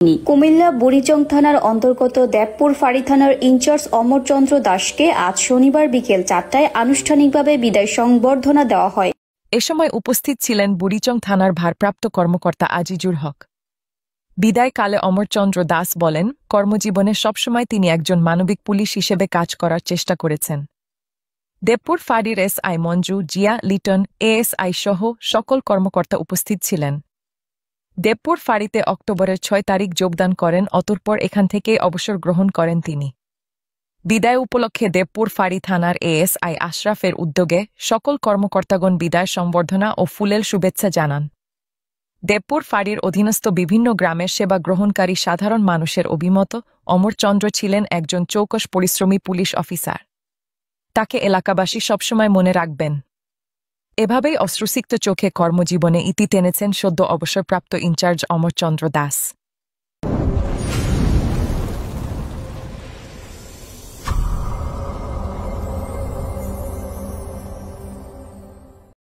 কুমিল্লা বুড়িচং থানার অন্তর্গত দেবপুর ফাঁড়ি থানার ইনচার্জ অমরচন্দ্র দাসকে আজ শনিবার বিকেল 4টায় আনুষ্ঠানিকভাবে বিদায় সংবর্ধনা দেওয়া হয়। এ সময় উপস্থিত ছিলেন বুড়িচং থানার ভারপ্রাপ্ত কর্মকর্তা আজিজুর হক। বিদায়কালে অমরচন্দ্র দাস বলেন, কর্মজীবনে সবসময় তিনি একজন মানবিক পুলিশ হিসেবে কাজ করার চেষ্টা করেছেন। দেবপুর ফাঁড়ির এসআই মঞ্জু, জিয়া, লিটন, এএসআই সহ সকল কর্মকর্তা উপস্থিত ছিলেন। দেবপুর ফাঁড়িতে অক্টোবরের 6 তারিখ যোগদান করেন, অতঃপর এখান থেকেই অবসর গ্রহণ করেন তিনি। বিদায় উপলক্ষে দেবপুর ফাঁড়ি থানার এএসআই আশরাফের উদ্যোগে সকল কর্মকর্তাগণ বিদায় সংবর্ধনা ও ফুলেল শুভেচ্ছা জানান। দেবপুর ফাঁড়ির অধীনস্থ বিভিন্ন গ্রামের সেবা গ্রহণকারী সাধারণ মানুষের অভিমত, অমরচন্দ্র ছিলেন একজন চৌকস পরিশ্রমী পুলিশ অফিসার। তাকে এলাকাবাসী সবসময় মনে রাখবেন। এভাবেই অশ্রুসিক্ত চোখে কর্মজীবনে ইতি টেনেছেন সদ্য অবসরপ্রাপ্ত ইনচার্জ অমরচন্দ্র দাস।